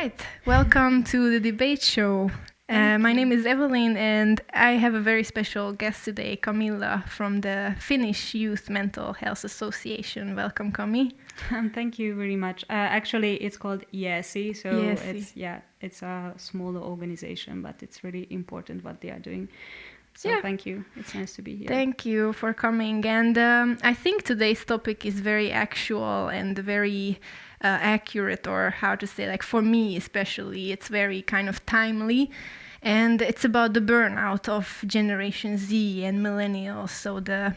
right, welcome to the Debate Show. My name is Evelin, and I have a very special guest today, Camilla from the Finnish Youth Mental Health Association. Welcome, Cami. Thank you very much. Actually, it's called Yeesi, so Yeesi. it's a smaller organization, but it's really important what they are doing. So Thank you. It's nice to be here. Thank you for coming. And I think today's topic is very actual and very accurate, or how to say, like for me especially, it's very kind of timely. And it's about the burnout of Generation Z and Millennials, so the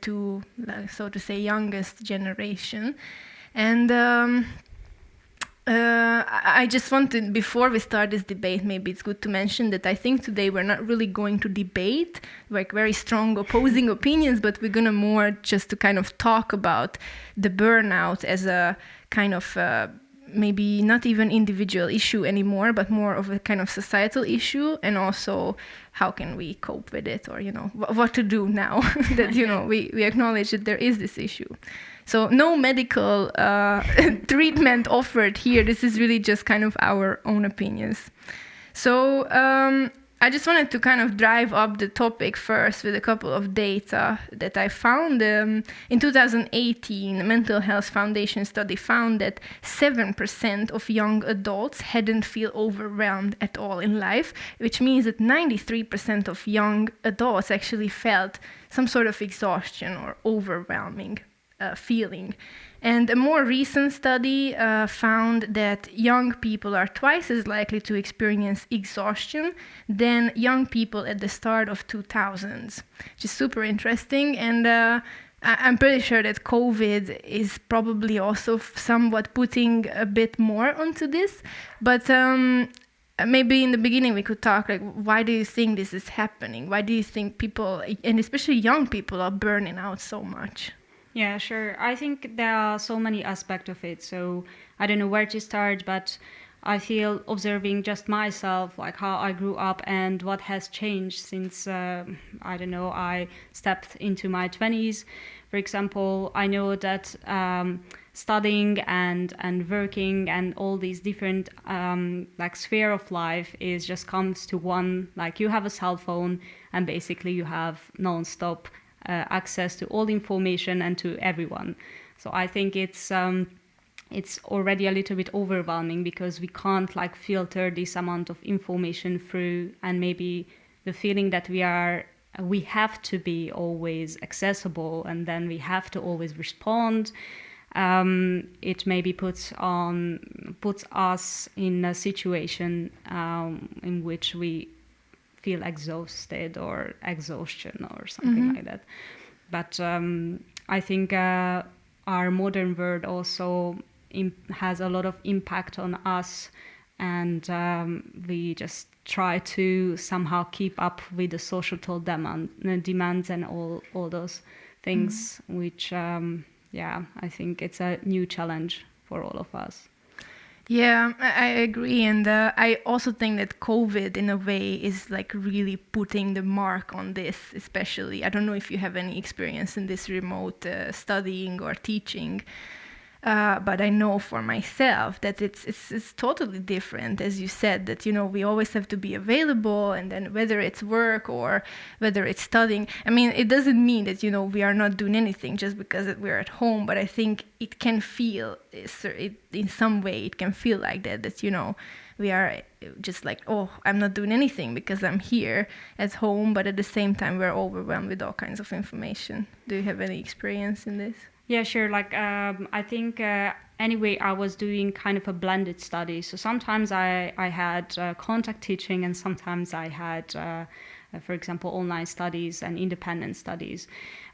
two, so to say, youngest generation. And I just wanted, before we start this debate, maybe it's good to mention that I think today we're not really going to debate like very strong opposing opinions, but we're gonna more just to kind of talk about the burnout as a kind of maybe not even individual issue anymore, but more of a kind of societal issue, and also how can we cope with it, or what to do now that we acknowledge that there is this issue. So no medical treatment offered here. This is really just kind of our own opinions. So I just wanted to kind of drive up the topic first with a couple of data that I found. In 2018, the Mental Health Foundation study found that 7% of young adults hadn't feel overwhelmed at all in life, which means that 93% of young adults actually felt some sort of exhaustion or overwhelming feeling. And a more recent study found that young people are twice as likely to experience exhaustion than young people at the start of 2000s, which is super interesting. And I'm pretty sure that COVID is probably also somewhat putting a bit more onto this. But maybe in the beginning we could talk, like, why do you think this is happening? Why do you think people, and especially young people, are burning out so much? Yeah, sure. I think there are so many aspects of it. So I don't know where to start, but I feel observing just myself, like how I grew up and what has changed since, I stepped into my 20s. For example, I know that studying and working and all these different sphere of life is just comes to one, like you have a cell phone and basically you have non-stop access to all the information and to everyone. So I think it's already a little bit overwhelming because we can't filter this amount of information through, and maybe the feeling that we have to be always accessible and then we have to always respond. It maybe puts us in a situation in which we feel exhausted or exhaustion or something like that. But I think our modern world also has a lot of impact on us, and we just try to somehow keep up with the societal demands and all those things, which I think it's a new challenge for all of us. Yeah, I agree. And I also think that COVID, in a way, is really putting the mark on this, especially. I don't know if you have any experience in this remote studying or teaching, but I know for myself that it's totally different. As you said, that, we always have to be available, and then whether it's work or whether it's studying. I mean, it doesn't mean that, we are not doing anything just because we're at home, but I think it can feel, in some way, it can feel like that, we are just like, oh, I'm not doing anything because I'm here at home, but at the same time, we're overwhelmed with all kinds of information. Do you have any experience in this? Yeah, sure. I think anyway, I was doing kind of a blended study. So sometimes I had contact teaching, and sometimes I had, for example, online studies and independent studies.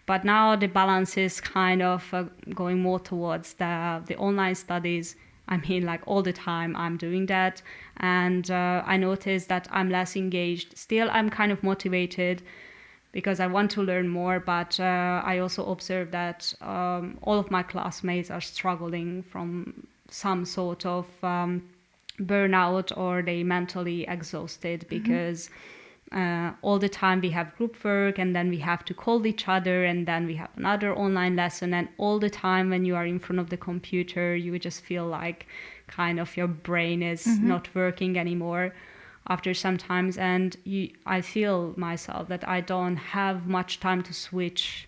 But now the balance is kind of going more towards the online studies. I mean, all the time I'm doing that. And I noticed that I'm less engaged. Still, I'm kind of motivated because I want to learn more, but I also observe that all of my classmates are struggling from some sort of burnout, or they mentally exhausted because all the time we have group work, and then we have to call each other, and then we have another online lesson, and all the time when you are in front of the computer, you just feel like kind of your brain is not working anymore after sometimes. And I feel myself that I don't have much time to switch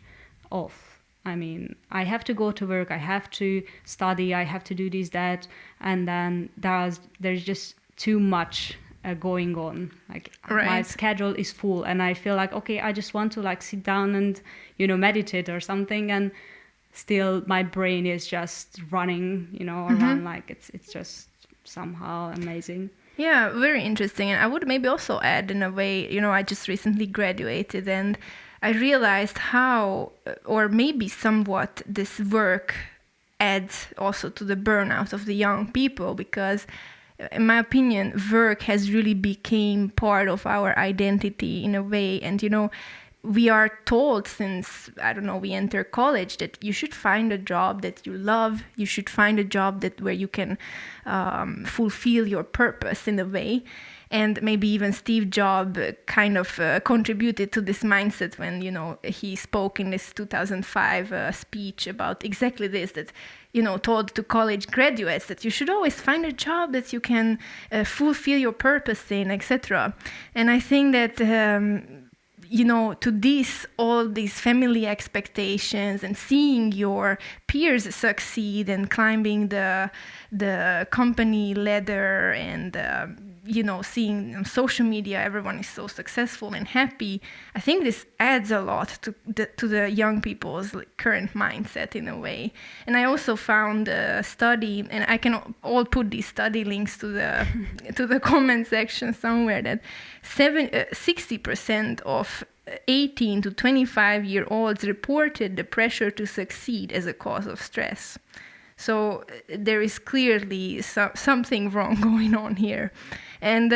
off. I mean, I have to go to work, I have to study, I have to do this, that, and then there's just too much going on. Like my schedule is full, and I feel like, okay, I just want to like sit down and, meditate or something, and still my brain is just running, around. Like it's just somehow amazing. Yeah, very interesting. And I would maybe also add, in a way, I just recently graduated, and I realized how, or maybe somewhat, this work adds also to the burnout of the young people, because in my opinion, work has really become part of our identity in a way. And, we are told since, I don't know, we enter college, that you should find a job that you love. You should find a job where you can fulfill your purpose in a way. And maybe even Steve Jobs kind of contributed to this mindset when, he spoke in this 2005 speech about exactly this, that, told to college graduates that you should always find a job that you can fulfill your purpose in, etc. And I think that to all these family expectations and seeing your peers succeed and climbing the company ladder, and seeing on social media everyone is so successful and happy, I think this adds a lot to the young people's current mindset in a way. And I also found a study, and I can all put these study links to the comment section somewhere, that 60% of 18 to 25-year-olds reported the pressure to succeed as a cause of stress. So there is clearly something wrong going on here. And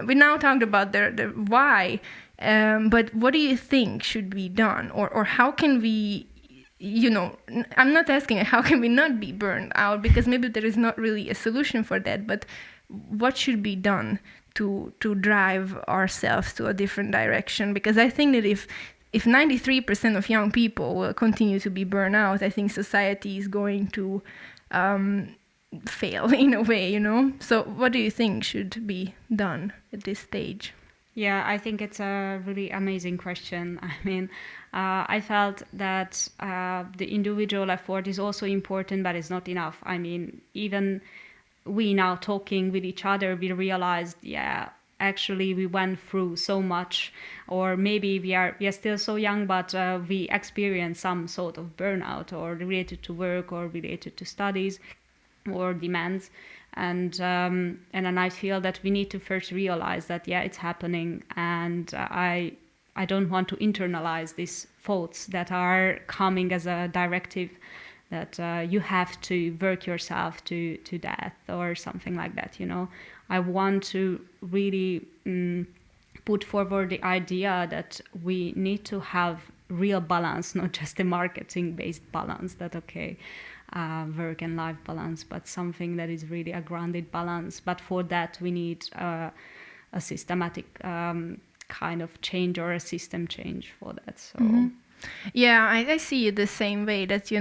we now talked about the why, but what do you think should be done? Or how can we, I'm not asking how can we not be burned out, because maybe there is not really a solution for that, but what should be done to drive ourselves to a different direction? Because I think that if 93% of young people will continue to be burned out, I think society is going to fail in a way, So what do you think should be done at this stage? Yeah, I think it's a really amazing question. I mean, I felt that the individual effort is also important, but it's not enough. I mean, even we now talking with each other, we realized, actually we went through so much, or maybe we are still so young, but we experienced some sort of burnout, or related to work, or related to studies, or demands. And then I feel that we need to first realize that it's happening, and I don't want to internalize these thoughts that are coming as a directive that you have to work yourself to death or something like that. I want to really put forward the idea that we need to have real balance, not just a marketing-based balance, that work and life balance, but something that is really a grounded balance. But for that, we need a systematic kind of change, or a system change for that. So. Yeah, I see it the same way, that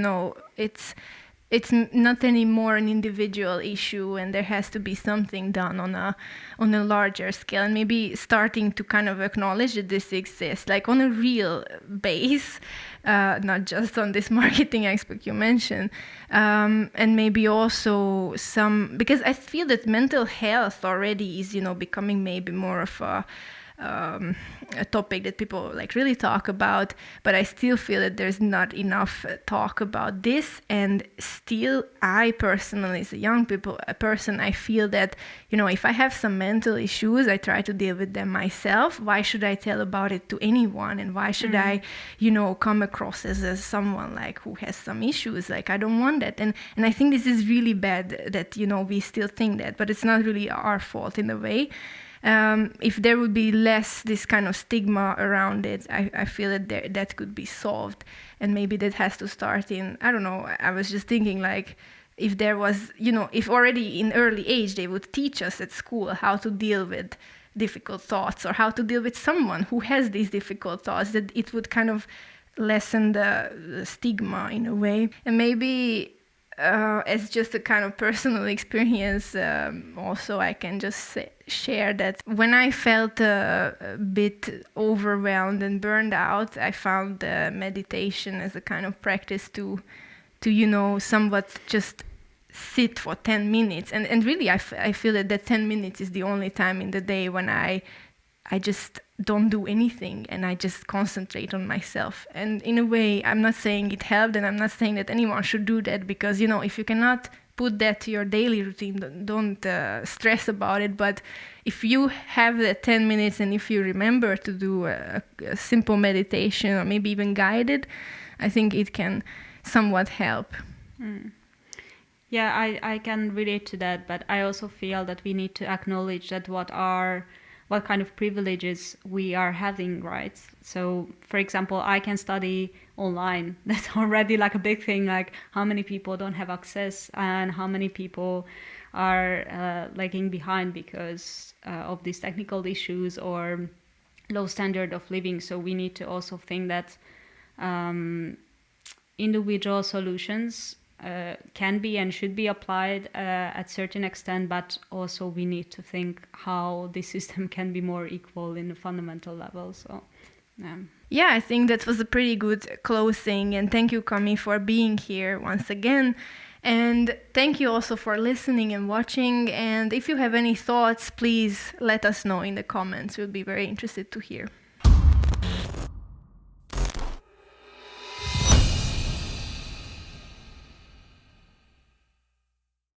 it's not anymore an individual issue, and there has to be something done on a larger scale, and maybe starting to kind of acknowledge that this exists, like on a real base, not just on this marketing aspect you mentioned, and maybe also because I feel that mental health already is becoming maybe more of a topic that people really talk about, but I still feel that there's not enough talk about this. And still, I personally, as a young person, I feel that if I have some mental issues, I try to deal with them myself. Why should I tell about it to anyone? And why should I come across as someone who has some issues? I don't want that. And I think this is really bad that we still think that, but it's not really our fault in a way. If there would be less this kind of stigma around it, I feel that that could be solved. And maybe that has to start in, I don't know, I was just thinking if there was, if already in early age they would teach us at school how to deal with difficult thoughts, or how to deal with someone who has these difficult thoughts, that it would kind of lessen the stigma in a way. And maybe as just a kind of personal experience, also I can just share that when I felt a bit overwhelmed and burned out, I found meditation as a kind of practice to somewhat just sit for 10 minutes. And really, I feel that 10 minutes is the only time in the day when I just don't do anything and I just concentrate on myself. And in a way, I'm not saying it helped, and I'm not saying that anyone should do that, because, if you cannot put that to your daily routine, don't stress about it. But if you have that 10 minutes and if you remember to do a simple meditation, or maybe even guided, I think it can somewhat help. Yeah, I can relate to that, but I also feel that we need to acknowledge that what kind of privileges we are having, right? So, for example, I can study online. That's already like a big thing. Like, how many people don't have access, and how many people are lagging behind because of these technical issues or low standard of living. So we need to also think that individual solutions can be and should be applied at certain extent, but also we need to think how the system can be more equal in the fundamental level. So, yeah, I think that was a pretty good closing, and thank you, Kami, for being here once again. And thank you also for listening and watching. And if you have any thoughts, please let us know in the comments. We'll be very interested to hear.